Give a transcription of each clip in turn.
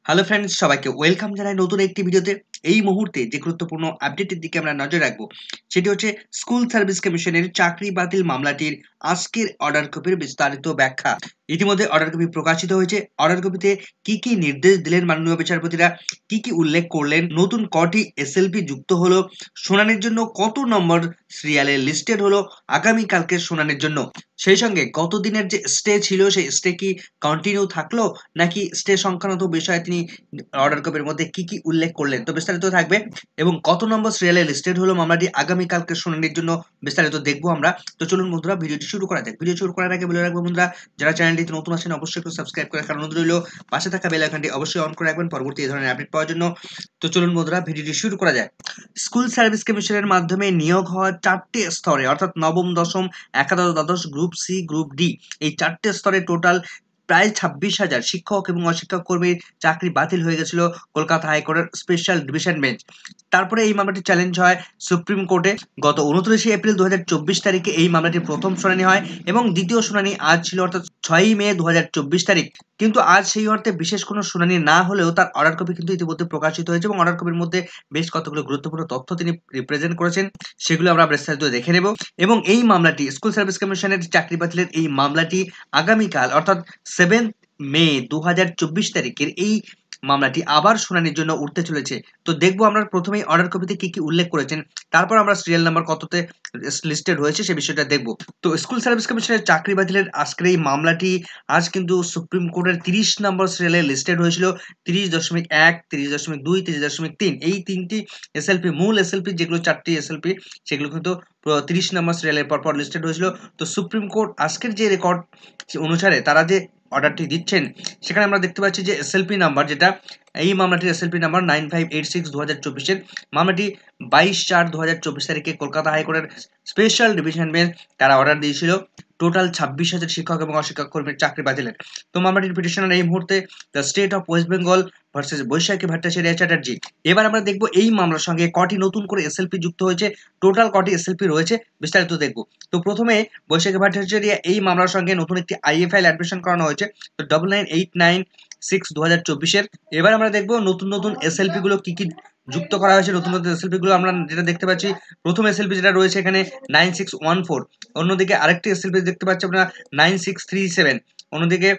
Hello friends, সবাইকে welcome জানাই নতুন একটি ভিডিওতে। এই মুহূর্তে যে গুরুত্বপূর্ণ আপডেটের দিকে আমরা নজর রাখবো সেটি হচ্ছে স্কুল সার্ভিস কমিশনের চাকরি বাতিল মামলাটির আজকের অর্ডার কপির বিস্তারিত ব্যাখ্যা। ইতিমধ্যে অর্ডার কপি প্রকাশিত হয়েছে। অর্ডার কপিতে কি কি নির্দেশ দিলেন মাননীয় বিচারপতিরা, কি কি উল্লেখ করলেন, নতুন কটি এসএলপি যুক্ত হলো, শুনানির জন্য কত নম্বর সিরিয়ালে লিস্টেড হলো আগামীকালকে শুনানির জন্য, সেই সঙ্গে গত দিনের যে স্টে ছিল সেই স্টে কি কন্টিনিউ থাকলো নাকি স্টে সংক্রান্ত বিষয়ে তিনি অর্ডার কপির মধ্যে কি কি উল্লেখ করলেন, তো বিস্তারিত থাকবে। এবং কত নম্বর সিরিয়ালে লিস্টেড হলো মামলাটি আগামীকালকে শুনানির জন্য বিস্তারিত দেখবো আমরা। তো চলুন বন্ধুরা, ভিডিওটি শুরু করা যাক। ভিডিও শুরু করার আগে বলে রাখবো বন্ধুরা, যারা চ্যানেলটিতে নতুন আছেন অবশ্যই একটু সাবস্ক্রাইব করে রাখার অনুরোধ রইল। পাশে থাকা বেল আইকনটি অবশ্যই অন করে রাখবেন পরবর্তী এই ধরনের আপডেট পাওয়ার জন্য। তো চলুন বন্ধুরা, ভিডিওটি শুরু করা যায়। স্কুল সার্ভিস কমিশনের মাধ্যমে নিয়োগ হওয়া 4টে স্তরে, অর্থাৎ নবম, দশম, একাদশ, দ্বাদশ, গ্রুপ সি, গ্রুপ ডি, এই 4টে স্তরে টোটাল প্রায় 26,000 শিক্ষক এবং অশিক্ষক কর্মীর চাকরি বাতিল হয়ে গেছিল কলকাতা হাইকোর্টের স্পেশাল ডিভিশন বেঞ্চ। তারপরে এই মামলাটি চ্যালেঞ্জ হয় সুপ্রিম কোর্টে। গত 29 এপ্রিল 2024 তারিখে এই মামলাটির প্রথম শুনানি হয় এবং দ্বিতীয় শুনানি আজ ছিল, অর্থাৎ 6 মে 2024 তারিখ। কিন্তু আজ সেই অর্থে বিশেষ কোনো শুনানি না হলেও তার অর্ডার কপি কিন্তু ইতিমধ্যে প্রকাশিত হয়েছে এবং অর্ডার কপির মধ্যে বেশ কতগুলো গুরুত্বপূর্ণ তথ্য তিনি রিপ্রেজেন্ট করেছেন, সেগুলো আমরা বিস্তারিত দেখে নেব। এবং এই মামলাটি স্কুল সার্ভিস কমিশনের চাকরি বাতিলের এই মামলাটি আগামীকাল, অর্থাৎ 7 মে 2024 তারিখের এই মামলাটি আবার শুনানির জন্য উঠতে চলেছে। তো দেখবো আমরা প্রথমেই অর্ডার কপিতে কি কি উল্লেখ করেছেন, তারপর আমরা সিরিয়াল নাম্বার কততে লিস্টেড হয়েছে সে বিষয়টা দেখবো। তো স্কুল সার্ভিস কমিশনের চাকরি বাতিলের আজকের এই মামলাটি আজ কিন্তু সুপ্রিম কোর্টের 30 নম্বর সিরিয়ালে লিস্টেড হয়েছিল। 30.1, 30.2, 30.3, এই তিনটি এসএলপি, মূল এসএলপি যেগুলো 4টি এসএলপি, সেগুলো কিন্তু 30 নম্বর সিরিয়ালের পরপর লিস্টেড হয়েছিল। তো সুপ্রিম কোর্ট আজকের যে রেকর্ড অনুসারে তারা যে অর্ডারটি দিচ্ছেন, সেখানে আমরা দেখতে পাচ্ছি যে এসএলপি নাম্বার, যেটা এই মামলাটির এসএলপি নাম্বার 9586/2024, মামলাটি 22/4/2024 তারিখে কলকাতা হাইকোর্টের স্পেশাল ডিভিশন বেঞ্চ তারা অর্ডার দিয়েছিল টোটাল 26,000 শিক্ষক এবং অশিক্ষক কর্মীর চাকরি বাতিলের। তো মামলাটির পিটিশনার এই মুহূর্তে the state of West Bengal versus Baishakhi Bhattacharya Chatterjee. এবার আমরা দেখবো এই মামলার সঙ্গে কটি নতুন করে এসএলপি যুক্ত হয়েছে, টোটাল কটি এসএলপি রয়েছে, বিস্তারিত দেখবো। তো প্রথমে বৈশাখী ভট্টাচার্য এই মামলার সঙ্গে নতুন একটি আইএ ফাইল অ্যাডমিশন করানো হয়েছে, তো 9989/6/2024। এবার আমরা দেখবো নতুন নতুন এসএলপি গুলো কি কি যুক্ত করা হয়েছে। নতুন নতুন এসএলপি গুলো আমরা যেটা দেখতে পাচ্ছি, প্রথম এসএলপি যেটা রয়েছে এখানে 9614, অন্যদিকে আরেকটি এসএলপি দেখতে পাচ্ছি আমরা 9637। অন্যদিকে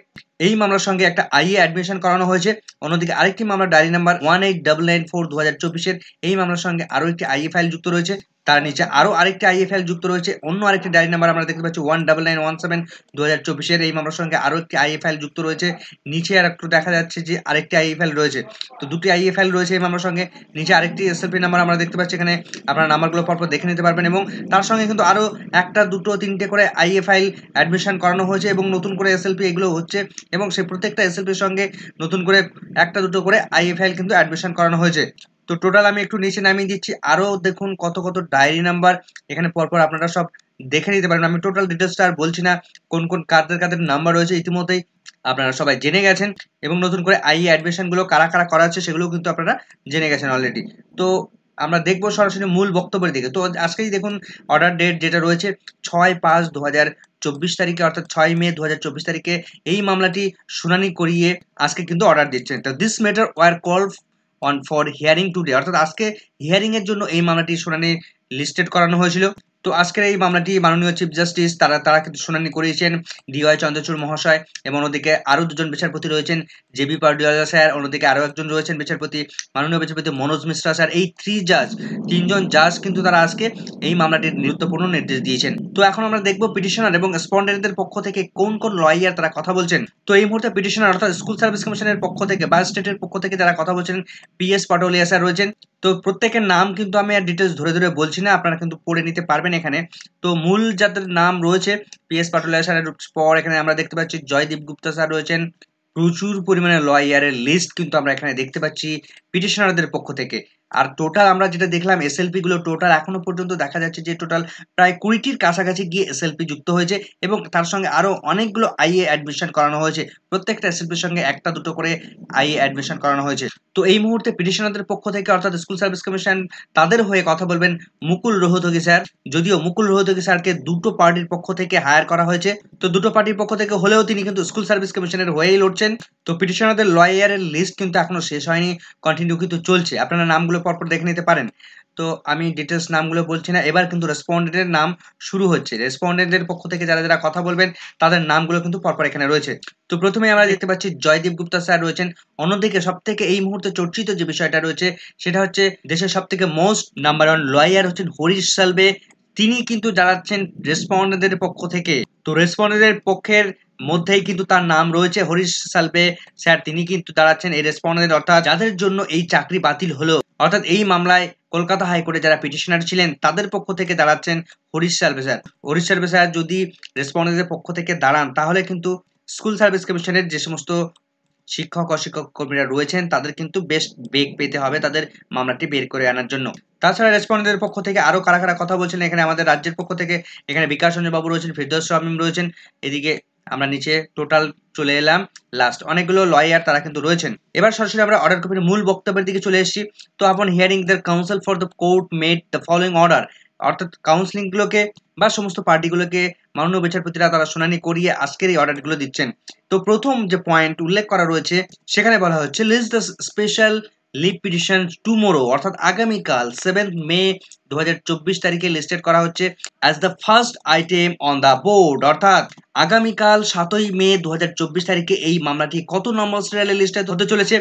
এই মামলার সঙ্গে একটা আইএ অ্যাডমিশন করানো হয়েছে। অন্যদিকে আরেকটি মামলা ডায়েরি নাম্বার 189994/2024, এই মামলার সঙ্গে আরো একটি আইএ ফাইল যুক্ত রয়েছে। তার নিচে আরো আরেকটি আইএ ফাইল যুক্ত রয়েছে, অন্য আরেকটি ডায়েরি নাম্বার আমরা দেখতে পাচ্ছি 19917/2024, এই মামলার সঙ্গে আরো একটি আইএ ফাইল যুক্ত রয়েছে। নিচে আর একটু দেখা যাচ্ছে যে আরেকটি আইএ ফাইল রয়েছে। তো দুটি আইএ ফাইল রয়েছে এই মামলার সঙ্গে। নিচে আরেকটি এসএলপি নাম্বার আমরা দেখতে পাচ্ছি, এখানে আপনারা নাম্বারগুলো পরপর দেখে নিতে পারবেন। এবং তার সঙ্গে কিন্তু আরো একটা, দুটো, তিনটে করে আইএ ফাইল অ্যাডমিশন করানো হয়েছে এবং নতুন করে এসএলপি এগুলো হচ্ছে, এবং সেই প্রত্যেকটা এসএলপির সঙ্গে নতুন করে একটা, দুটো করে আইএ ফাইল কিন্তু অ্যাডমিশন করানো হয়েছে। তো টোটাল আমি একটু নিচে নামিয়ে দিচ্ছি, আরো দেখুন কত কত ডায়েরি নাম্বার এখানে পরপর আপনারা সব দেখে নিতে পারেন। আমি টোটাল ডিটেলসটা আর বলছি না, কোন কোন কাদের কাদের নাম্বার রয়েছে ইতিমধ্যেই আপনারা সবাই জেনে গেছেন, এবং নতুন করে আইএ অ্যাডমিশন গুলো কারা কারা করা হচ্ছে সেগুলো কিন্তু আপনারা জেনে গেছেন অলরেডি। তো আমরা দেখবো সরাসরি মূল বক্তব্যের দিকে। তো আজকেই দেখুন অর্ডার ডেট যেটা রয়েছে 6/5/2024 তারিখে, অর্থাৎ 6 মে 2024 তারিখে এই মামলাটি শুনানি করিয়ে আজকে কিন্তু অর্ডার দিচ্ছেন। তো this matter war call on for hearing today, অর্থাৎ আজকে হিয়ারিং এর জন্য এই মামলাটি শুনানি লিস্টেড করানো হয়েছিল। তো আজকের এই মামলাটি মাননীয় চিফ জাস্টিস তারা কিন্তু শুনানি করিয়েছেন ডিওয়াই চন্দ্রচূড় মহাশয়, এবং অন্যদিকে আরো দুজন বিচারপতি রয়েছেন, জেবি পারডিওলা স্যার, অন্যদিকে আরো একজন রয়েছেন বিচারপতি, মাননীয় বিচারপতি মনোজ মিশ্রা স্যার। এই তিনজন জাজ কিন্তু তারা আজকে এই মামলাটির গুরুত্বপূর্ণ নির্দেশ দিয়েছেন। তো এখন আমরা দেখবো পিটিশনার এবং রেসপন্ডেন্টদের পক্ষ থেকে কোন কোন লয়ার তারা কথা বলছেন। তো এই মুহূর্তে পিটিশনার, অর্থাৎ স্কুল সার্ভিস কমিশনের পক্ষ থেকে বা স্টেটের পক্ষ থেকে যারা কথা বলছেন, পিএস পাটোলিয়া স্যার রয়েছেন। তো প্রত্যেকের নাম কিন্তু আমি আর ডিটেলস ধরে ধরে বলছি না, আপনারা কিন্তু পড়ে নিতে পারবেন এখানে। তো মূল যাদের নাম রয়েছে, পিএস পাটোলিয়া স্যারের পর এখানে আমরা দেখতে পাচ্ছি জয়দীপ গুপ্তা স্যার রয়েছেন। প্রচুর পরিমাণে লয়ারের লিস্ট কিন্তু আমরা এখানে দেখতে পাচ্ছি পিটিশনারদের পক্ষ থেকে। আর টোটাল আমরা যেটা দেখলাম এসএলপি গুলো টোটাল এখনো পর্যন্ত দেখা যাচ্ছে যে টোটাল প্রায় 20টির কাছাকাছি গিয়ে এসএলপি যুক্ত হয়েছে এবং তার সঙ্গে আরো অনেকগুলো আইএ অ্যাডমিশন করানো হয়েছে। প্রত্যেকটা এসএলপির সঙ্গে একটা দুটো করে আইএ অ্যাডমিশন করানো হয়েছে। তো এই মুহূর্তে পিটিশনারদের পক্ষ থেকে অর্থাৎ স্কুল সার্ভিস কমিশন তাদের হয়ে কথা বলবেন মুকুল রোহতগি স্যার। যদিও মুকুল রোহতগি স্যারকে দুটো পার্টির পক্ষ থেকে হায়ার করা হয়েছে, তো দুটো পার্টির পক্ষ থেকে হলেও তিনি কিন্তু স্কুল সার্ভিস কমিশনের হয়েই লড়ছেন। তো পিটিশনারদের লয়ারের লিস্ট কিন্তু এখনো শেষ হয়নি, কন্টিনিউ কিন্তু চলছে। আপনারা নামগুলো পরপর দেখে নিতে পারেন। তো আমি ডিটেলস নামগুলো বলছি না, এবার কিন্তু রেসপন্ডেন্টের নাম শুরু হচ্ছে। রেসপন্ডেন্টের পক্ষ থেকে যারা যারা কথা বলবেন তাদের নামগুলো কিন্তু পরপর এখানে রয়েছে। তো প্রথমে আমরা দেখতে পাচ্ছি জয়দীপ গুপ্তা স্যার রয়েছেন। অন্যদিকে সব থেকে এই মুহূর্তে চর্চিত যে বিষয়টা রয়েছে সেটা হচ্ছে দেশের সব থেকে মোস্ট নাম্বার ওয়ান লয়ার হচ্ছেন হরিশ সালভে। তিনি কিন্তু দাঁড়াচ্ছেন রেসপন্ডেন্টের পক্ষ থেকে। তো রেসপন্ডেন্টের পক্ষের মধ্যেই কিন্তু তার নাম রয়েছে হরিশ সালভে স্যার। তিনি কিন্তু দাঁড়াচ্ছেন এই রেসপন্ডেন্ট, অর্থাৎ যাদের জন্য এই চাকরি বাতিল হলো, অর্থাৎ এই মামলায় কলকাতা হাইকোর্টে যারা পিটিশনার ছিলেন তাদের পক্ষ থেকে দাঁড়াচ্ছেন হরিশ সালভে স্যার। হরিশ সালভে স্যার যদি রেসপন্ডেন্টের পক্ষ থেকে দাঁড়ান তাহলে কিন্তু স্কুল সার্ভিস কমিশনের যে সমস্ত শিক্ষক অশিক্ষক কর্মীরা রয়েছেন তাদের কিন্তু বেশ বেগ পেতে হবে তাদের মামলাটি বের করে আনার জন্য। তাছাড়া রেসপন্ডেন্টের পক্ষ থেকে আরো কারা কারা কথা বলছেন এখানে আমাদের রাজ্যের পক্ষ থেকে, এখানে বিকাশ রঞ্জন বাবু রয়েছেন, ফিরদৌস শামীম রয়েছেন। এদিকে আমরা নিচে টোটাল চলে এলাম, লাস্ট অনেকগুলো লয়ার তারা কিন্তু রয়েছেন। এবার সরাসরি আমরা অর্ডার কপির মূল বক্তব্যের দিকে চলে এসেছি। তো আপন hearing the council for the court made the following order, অর্থাৎ কাউন্সিলিং গুলোকে বা সমস্ত পার্টিগুলোকে মাননীয় বিচারপতিরা তারা শুনানি করিয়ে আজকের এই অর্ডারগুলো দিচ্ছেন। তো প্রথম যে পয়েন্ট উল্লেখ করা রয়েছে সেখানে বলা হচ্ছে list the special leave petition tomorrow, অর্থাৎ আগামীকাল 7 মে 2024 তারিখে লিস্টেড করা হচ্ছে as the first item on the board, অর্থাৎ আগামীকাল 7ই মে 2024 তারিখে এই মামলাটি কত নম্বর সিরিয়ালে লিস্টেড হতে চলেছে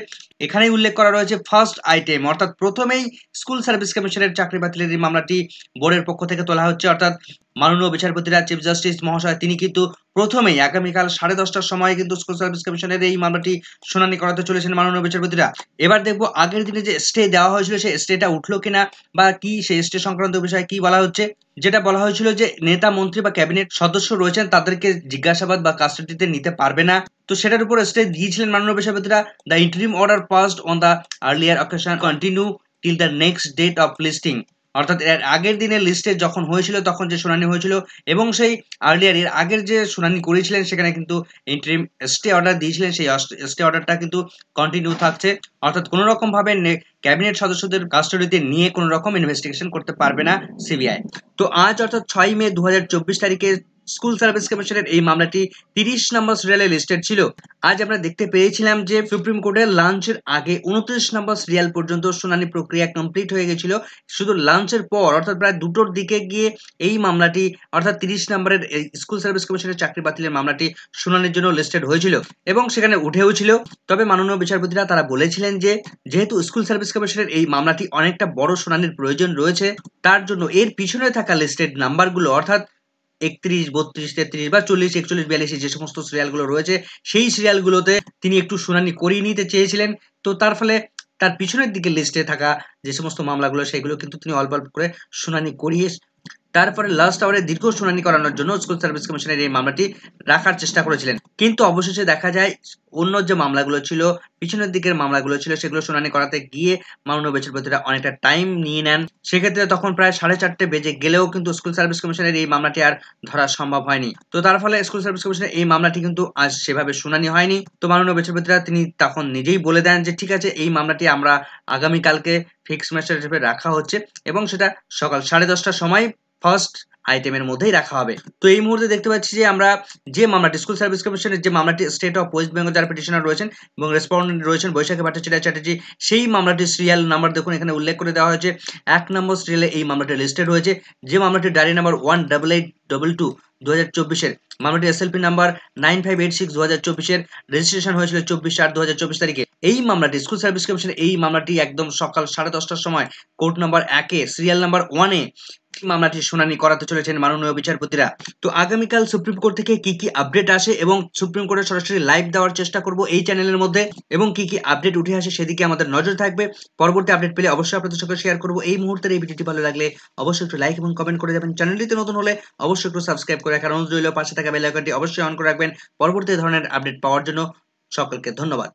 এখানেই উল্লেখ করা রয়েছে ফার্স্ট আইটেম, অর্থাৎ প্রথমেই স্কুল সার্ভিস কমিশনের চাকরি বাতিলের এই মামলাটি বোর্ডের পক্ষ থেকে তোলা হচ্ছে। অর্থাৎ মাননীয় বিচারপতিরা চিফ জাস্টিস মহাশয় তিনি কিন্তু প্রথমেই আগামীকাল 10:30টার সময় কিন্তু স্কুল সার্ভিস কমিশনের এই মামলাটি শুনানি করাতে চলেছেন মাননীয় বিচারপতিরা। এবার দেখবো আগের দিনে যে স্টে দেওয়া হয়েছিল সেই স্টেটা উঠলো কিনা বা কি সেই স্টে সংক্রান্ত বিষয়ে কি বলা হচ্ছে। যেটা বলা হয়েছিল যে নেতা মন্ত্রী বা ক্যাবিনেট সদস্য রয়েছেন তাদেরকে জিজ্ঞাসাবাদ বা কাস্টাডিতে নিতে পারবে না, তো সেটার উপর স্টে দিয়েছিলেন মাননীয় বিচারপতিরা। The interim order passed on the earlier occasion continue till the next date of listing, অর্থাৎ এর আগের দিনের লিস্টে যখন হয়েছিল তখন যে শুনানি হয়েছিল এবং সেই আর্লিয়ার এর আগের যে শুনানি করেছিলেন সেখানে কিন্তু ইন্টারিম স্টে অর্ডার দিয়েছিলেন, সেই স্টে অর্ডারটা কিন্তু কন্টিনিউ থাকছে। অর্থাৎ কোনো রকম ভাবে ক্যাবিনেট সদস্যদের কাস্টডিতে নিয়ে কোনো রকম ইনভেস্টিগেশন করতে পারবে না সিবিআই। তো আজ অর্থাৎ 6 মে 2024 তারিখে স্কুল সার্ভিস কমিশনের এই মামলাটি 30 নম্বর সিরিয়ালে লিস্টেড ছিল। আজ আমরা দেখতে পেয়েছিলাম যে সুপ্রিম কোর্টের লাঞ্চের আগে 29 নম্বর সিরিয়াল পর্যন্ত শুনানি প্রক্রিয়া কমপ্লিট হয়ে গেছিল। শুধু লাঞ্চের পর অর্থাৎ প্রায় 2টোর দিকে গিয়ে এই মামলাটি অর্থাৎ 30 নম্বরের স্কুল সার্ভিস কমিশনের চাকরি বাতিলের মামলাটি শুনানির জন্য লিস্টেড হয়েছিল এবং সেখানে উঠেও ছিল। তবে মাননীয় বিচারপতিরা তারা বলেছিলেন যে যেহেতু স্কুল সার্ভিস কমিশনের এই মামলাটি অনেকটা বড় শুনানির প্রয়োজন রয়েছে তার জন্য এর পিছনে থাকা লিস্টেড নাম্বারগুলো অর্থাৎ 31, 32, 33 বা 40, 41, 42 যে সমস্ত সিরিয়ালগুলো রয়েছে সেই সিরিয়ালগুলোতে তিনি একটু শুনানি করিয়ে নিতে চেয়েছিলেন। তো তার ফলে তার পিছনের দিকে লিস্টে থাকা যে সমস্ত মামলাগুলো সেগুলো কিন্তু তিনি অল্প অল্প করে শুনানি করিয়ে তারপরে লাস্ট আওয়ারে দীর্ঘ শুনানি করানোর জন্য স্কুল সার্ভিস কমিশনের এই মামলাটি রাখার চেষ্টা করেছিলেন। কিন্তু অবশেষে দেখা যায় অন্য যে মামলাগুলো ছিল পিছনের দিকের মামলাগুলো ছিল সেগুলো শুনানি করাতে গিয়ে মাননীয় বিচারপতিরা অনেকটা টাইম নিয়ে নেন। সেক্ষেত্রে তখন প্রায় 4:30 বেজে গেলেও কিন্তু স্কুল সার্ভিস কমিশনের এই মামলাটি আর ধরা সম্ভব হয়নি। তো তার ফলে স্কুল সার্ভিস কমিশনের এই মামলাটি কিন্তু আজ সেভাবে শুনানি হয়নি। তো মাননীয় বিচারপতিরা তিনি তখন নিজেই বলে দেন যে ঠিক আছে এই মামলাটি আমরা আগামীকালকে ফিক্সড ম্যাটার হিসেবে রাখা হচ্ছে এবং সেটা সকাল 10:30টার সময় ফার্স্ট আইটেমের মধ্যেই রাখা হবে। তো এই মুহূর্তে দেখতে পাচ্ছি যে আমরা যে মামলাটি স্কুল সার্ভিস কমিশনের যে মামলাটি স্টেট অফ ওয়েস্ট বেঙ্গল যারা পিটিশনার রয়েছেন এবং রেসপন্ডেন্ট রয়েছেন বৈশাখী ভট্টাচার্য চ্যাটার্জি, সেই মামলাটির সিরিয়াল নাম্বার দেখুন এখানে উল্লেখ করে দেওয়া হয়েছে। 1 নম্বর সিরিয়ালে এই মামলাটি লিস্টেড হয়েছে, যে মামলাটি ডায়েরি নাম্বার 18822 2024-এর, মামলাটি এসএলপি নাম্বার 9586 2024-এর, রেজিস্ট্রেশন হয়েছিল 24/8/2024 তারিখে। এই মামলাটি স্কুল সার্ভিস কমিশনের এই মামলাটি একদম সকাল 10:30টার সময় কোর্ট নাম্বার 1-এ সিরিয়াল নাম্বার 1-এ মামলাটি শুনানি করাতে চলেছেন মাননীয় বিচারপতিরা। তো আগামীকাল সুপ্রিম কোর্ট থেকে কি কি আপডেট আসে এবং সুপ্রিম কোর্টের সরাসরি লাইভ দেওয়ার চেষ্টা করব এই চ্যানেলের মধ্যে এবং কি কি আপডেট উঠে আসে সেদিকে আমাদের নজর থাকবে। পরবর্তী আপডেট পেলে অবশ্যই আপনাদের সঙ্গে শেয়ার করব। এই মুহূর্তের এই ভিডিওটি ভালো লাগলে অবশ্যই একটু লাইক এবং কমেন্ট করে যাবেন। চ্যানেলটিতে নতুন হলে অবশ্যই একটু সাবস্ক্রাইব করে রাখার অনুরোধ রইল। পাশে থাকা বেল আইকনটি অবশ্যই অন করে রাখবেন পরবর্তী ধরনের আপডেট পাওয়ার জন্য। সকলকে ধন্যবাদ।